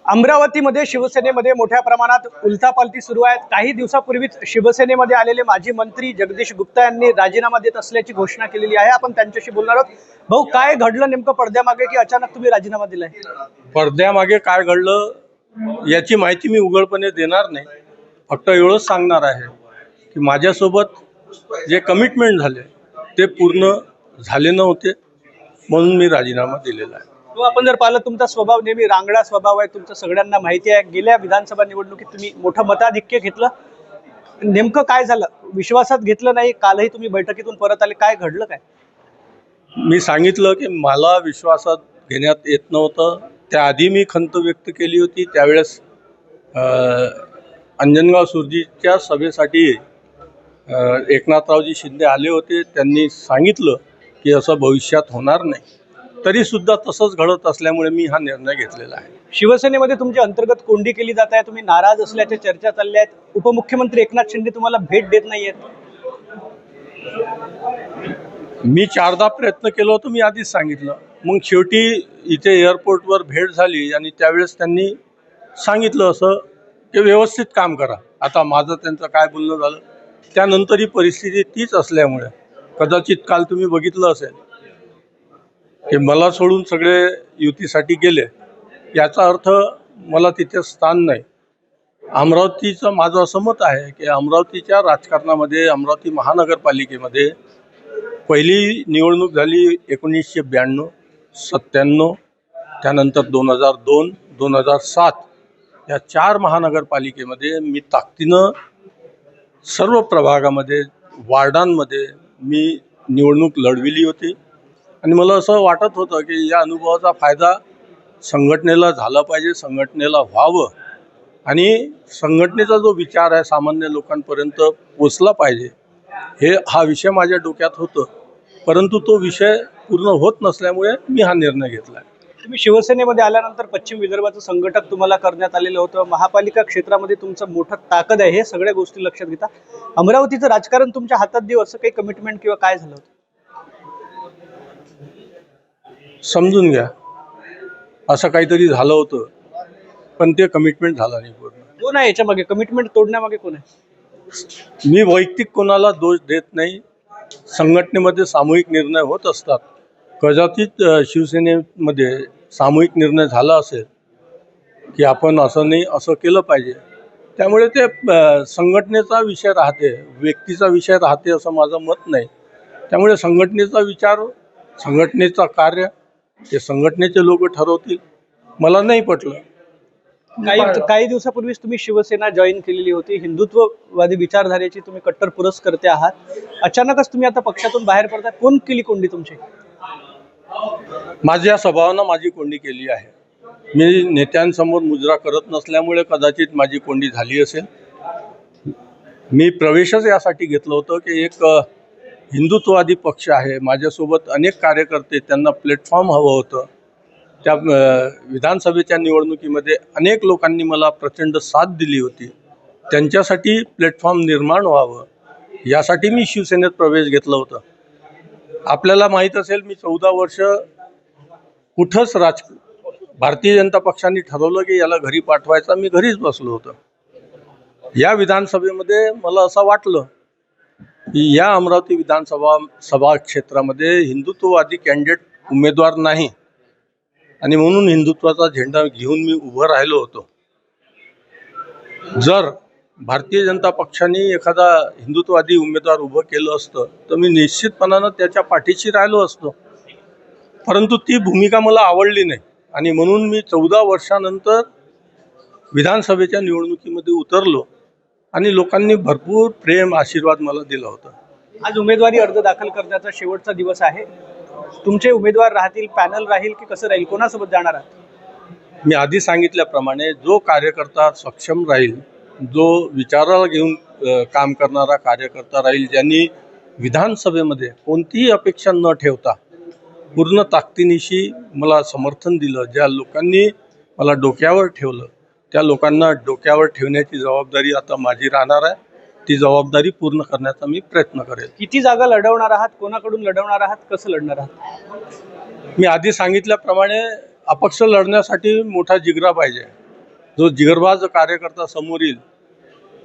अमरावतीमध्ये शिवसेनेमध्ये मोठ्या प्रमाणात उलथापालथी सुरू आहे। काही दिवसापूर्वीच शिवसेनेमध्ये आलेले माजी मंत्री जगदीश गुप्ता यांनी राजीनामा देत असल्याची घोषणा केलेली आहे। आपण त्यांच्याशी बोलणार आहोत। भाऊ, काय घडलं नेमकं पडद्यामागे की अचानक तुम्ही राजीनामा दिलाय? पडद्यामागे काय घडलं याची माहिती मी उघडपणे देणार नाही। फक्त एवढंच सांगणार आहे की माझ्यासोबत जे कमिटमेंट झाले ते पूर्ण झाले नव्हते, म्हणून मी राजीनामा दिलेला आहे। तो आपण जर पाहिलं, तुमचा स्वभाव नेहमी रांगडा स्वभाव आहे, तुमचं सगळ्यांना माहिती आहे। गेल्या विधानसभा निवडणुकीत तुम्ही मोठं मताधिक्य घेतलं, नेमकं काय झालं? विश्वासात घेतलं नाही, कालही तुम्ही बैठकीतून परत आले, काय घडलं काय? मी सांगितलं की मला विश्वासात घेण्यात येत नव्हतं। त्याआधी मी खंत व्यक्त केली होती। त्यावेळेस अंजनगाव सुरजीच्या सभेसाठी एकनाथरावजी शिंदे आले होते। त्यांनी सांगितलं की असं भविष्यात होणार नाही, तरी सुद्धा तसंच घडत असल्यामुळे मी हा निर्णय घेतलेला आहे। शिवसेनेमध्ये तुमची अंतर्गत कोंडी केली जात आहे, तुम्ही नाराज असल्याच्या चर्चा चालल्या आहेत। उपमुख्यमंत्री एकनाथ शिंदे तुम्हाला भेट देत नाहीयेत। मी 4दा प्रयत्न केला होता, मी आधीच सांगितलं। मग शेवटी इथे एअरपोर्टवर भेट झाली आणि त्यावेळेस त्यांनी सांगितलं असं की व्यवस्थित काम करा। आता माझं त्यांचं काय बोलणं झालं, त्यानंतर ही परिस्थिती तीच असल्यामुळे कदाचित काल तुम्ही बघितलं असेल की मला सोडून सगळे युतीसाठी गेले। याचा अर्थ मला तिथे स्थान नाही। अमरावतीचं माझं असं मत आहे की अमरावतीच्या राजकारणामध्ये, अमरावती महानगरपालिकेमध्ये पहिली निवडणूक झाली 1992, 97, त्यानंतर 2002, 2007 या 4 महानगरपालिकेमध्ये मी ताकदीनं सर्व प्रभागामध्ये, वार्डांमध्ये मी निवडणूक लढविली होती। आणि मला असं वाटत होतं की या अनुभवाचा फायदा संघटनेला झाला पाहिजे, संघटनेला व्हावं आणि संघटनेचा जो विचार आहे सामान्य लोकांपर्यंत पोचला पाहिजे, हा विषय माझ्या डोक्यात होतं। परंतु तो विषय पूर्ण होत नसल्यामुळे मी हा निर्णय घेतला आहे। तुम्ही शिवसेनेमध्ये आल्यानंतर पश्चिम विदर्भाचं संघटक तुम्हाला करण्यात आलेलं होतं। महापालिका क्षेत्रामध्ये तुमचं मोठं ताकद आहे, हे सगळ्या गोष्टी लक्षात घेता अमरावतीचं राजकारण तुमच्या हातात देऊ असं काही कमिटमेंट किंवा काय झालं होतं? समजून घ्या, असं काहीतरी झालं होतं, पण ते कमिटमेंट झालं नाही पूर्ण। कोण आहे याच्यामागे? कमिटमेंट तोडण्यामागे कोण आहे? मी वैयक्तिक कोणाला दोष देत नाही। संघटनेमध्ये सामूहिक निर्णय होत असतात। कदाचित शिवसेनेमध्ये सामूहिक निर्णय झाला असेल की आपण असं नाही, असं केलं पाहिजे। त्यामुळे ते संघटनेचा विषय राहते, व्यक्तीचा विषय राहते असं माझं मत नाही। त्यामुळे संघटनेचा विचार, संघटनेचं कार्य हे संघटनेचे लोक ठरवतील। मला नाही पटलं। काही दिवसापूर्वीच तुम्ही शिवसेना जॉईन केलेली होती, हिंदुत्ववादी विचारधारेची तुम्ही कट्टर पुरस्कर्ते आहात। अचानकच तुम्ही आता पक्षातून बाहेर पडता, कोण केली कोंडी तुमची? माझ्या स्वभावानं माझी कोंडी केली आहे। मी नेत्यांसमोर मुजरा करत नसल्यामुळे कदाचित माझी कोंडी झाली असेल। मी प्रवेशच यासाठी घेतलं होतं की एक हिंदुत्ववादी पक्ष आहे, माझ्यासोबत अनेक कार्यकर्ते, त्यांना प्लॅटफॉर्म हवं होतं। त्या विधानसभेच्या निवडणुकीमध्ये अनेक लोकांनी मला प्रचंड साथ दिली होती, त्यांच्यासाठी प्लॅटफॉर्म निर्माण व्हावं यासाठी मी शिवसेनेत प्रवेश घेतला होता। आपल्याला माहीत असेल, मी 14 वर्ष कुठंच भारतीय जनता पक्षाने ठरवलं की याला घरी पाठवायचा, मी घरीच बसलो होतो। या विधानसभेमध्ये मला असं वाटलं की या अमरावती विधानसभा क्षेत्रामध्ये हिंदुत्ववादी कॅन्डिडेट उमेदवार नाही आणि म्हणून हिंदुत्वाचा झेंडा घेऊन मी उभं राहिलो होतो। जर भारतीय जनता पक्षाने एखादा हिंदुत्ववादी उमेदवार उभं केलं असतं तर मी निश्चितपणानं त्याच्या पाठीशी राहिलो असतो। परंतु ती भूमिका मला आवडली नाही आणि म्हणून मी 14 वर्षानंतर विधानसभेच्या निवडणुकीमध्ये उतरलो आणि लोकांनी भरपूर प्रेम, आशीर्वाद मला दिला होता। आज उमेदवारी अर्ज दाखल करण्याचा शेवटचा दिवस आहे। तुमचे उमेदवार राहतील, पॅनल राहील की कसं राहील, कोणासोबत जाणार आहात? मी आधी सांगितल्याप्रमाणे जो कार्यकर्ता सक्षम राहील, जो विचाराला घेऊन काम करणारा कार्यकर्ता राहील, ज्यांनी विधानसभेमध्ये कोणतीही अपेक्षा न ठेवता पूर्ण ताकदीनिशी मला समर्थन दिलं, ज्या लोकांनी मला डोक्यावर ठेवलं, त्या लोकांना डोक्यावर ठेवण्याची जबाबदारी आता माझी राहणार आहे। ती जबाबदारी पूर्ण करण्याचा मी प्रयत्न करेल। किती जागा लढवणार आहात, कोणाकडून लढवणार आहात, कसं लढणार आहात? मी आधी सांगितल्याप्रमाणे अपक्ष लढण्यासाठी मोठा जिगरा पाहिजे. जो जिगरबाज कार्यकर्ता समोर येईल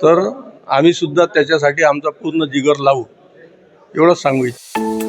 तर आम्ही सुद्धा त्याच्यासाठी आमचा पूर्ण जिगर लावू, एवढंच सांगू इच्छितो.